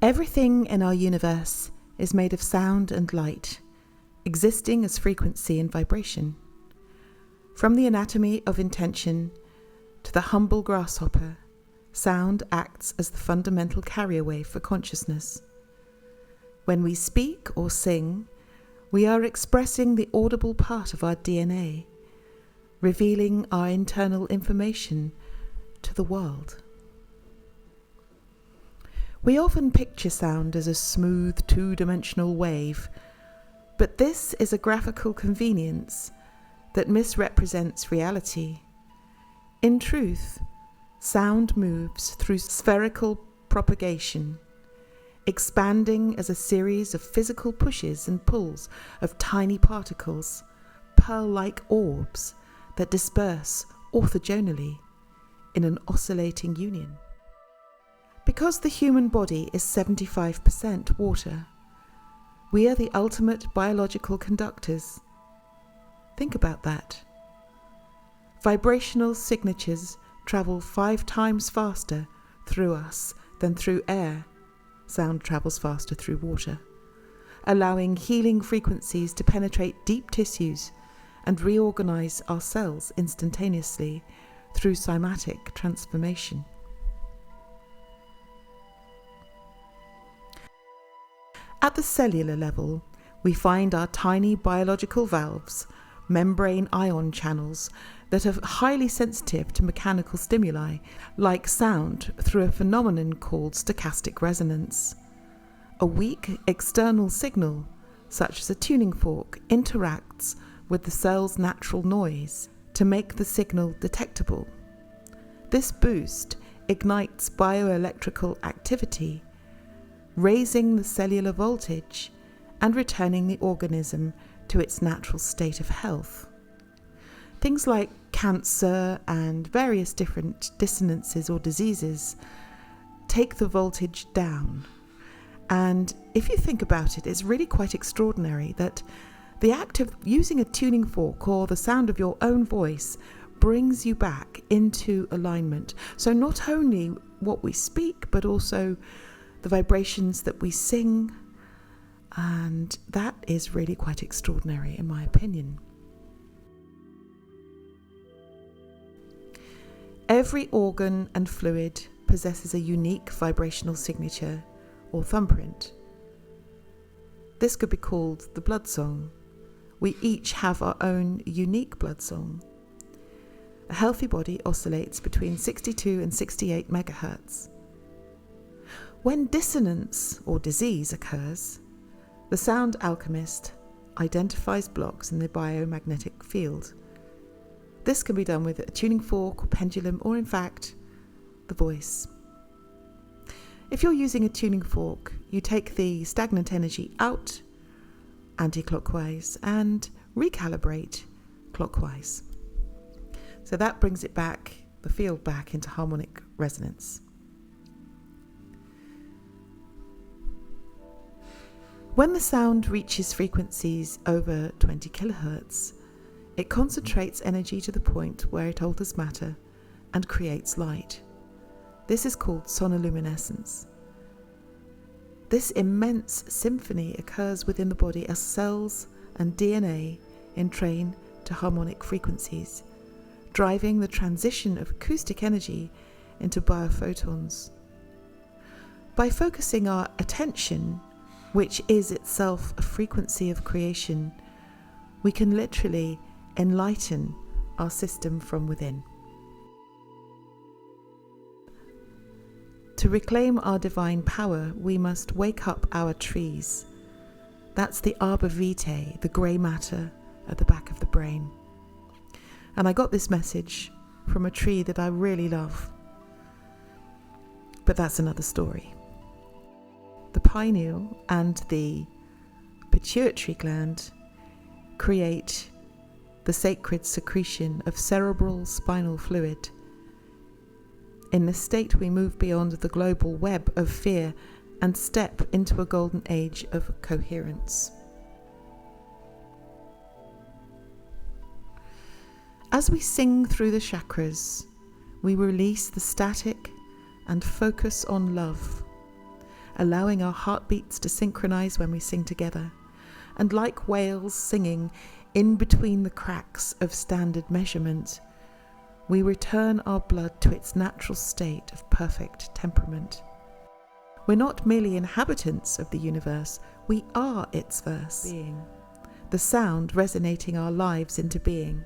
Everything in our universe is made of sound and light, existing as frequency and vibration. From the anatomy of intention to the humble grasshopper, sound acts as the fundamental carrier wave for consciousness. When we speak or sing, we are expressing the audible part of our DNA, revealing our internal information to the world. We often picture sound as a smooth two-dimensional wave, but this is a graphical convenience that misrepresents reality. In truth, sound moves through spherical propagation, expanding as a series of physical pushes and pulls of tiny particles, pearl-like orbs that disperse orthogonally in an oscillating union. Because the human body is 75% water, we are the ultimate biological conductors. Think about that. Vibrational signatures travel 5 times faster through us than through air. Sound travels faster through water, allowing healing frequencies to penetrate deep tissues and reorganize our cells instantaneously through cymatic transformation. At the cellular level, we find our tiny biological valves, membrane ion channels that are highly sensitive to mechanical stimuli, like sound, through a phenomenon called stochastic resonance. A weak external signal, such as a tuning fork, interacts with the cell's natural noise to make the signal detectable. This boost ignites bioelectrical activity, raising the cellular voltage and returning the organism to its natural state of health. Things like cancer and various different dissonances or diseases take the voltage down. And if you think about it, it's really quite extraordinary that the act of using a tuning fork or the sound of your own voice brings you back into alignment. So not only what we speak, but also the vibrations that we sing, and that is really quite extraordinary in my opinion. Every organ and fluid possesses a unique vibrational signature or thumbprint. This could be called the blood song. We each have our own unique blood song. A healthy body oscillates between 62 and 68 megahertz. When dissonance or disease occurs, the sound alchemist identifies blocks in the biomagnetic field. This can be done with a tuning fork or pendulum, or in fact, the voice. If you're using a tuning fork, you take the stagnant energy out anti-clockwise and recalibrate clockwise. So that brings it back, the field back into harmonic resonance. When the sound reaches frequencies over 20 kilohertz, it concentrates energy to the point where it alters matter and creates light. This is called sonoluminescence. This immense symphony occurs within the body as cells and DNA entrain to harmonic frequencies, driving the transition of acoustic energy into biophotons. By focusing our attention, which is itself a frequency of creation, we can literally enlighten our system from within. To reclaim our divine power, we must wake up our trees. That's the arbor vitae, the grey matter at the back of the brain. And I got this message from a tree that I really love. But that's another story. The pineal and the pituitary gland create the sacred secretion of cerebral spinal fluid. In this state, we move beyond the global web of fear and step into a golden age of coherence. As we sing through the chakras, we release the static and focus on love. allowing our heartbeats to synchronize when we sing together. And like whales singing in between the cracks of standard measurement, we return our blood to its natural state of perfect temperament. We're not merely inhabitants of the universe, we are its verse, being, the sound resonating our lives into being.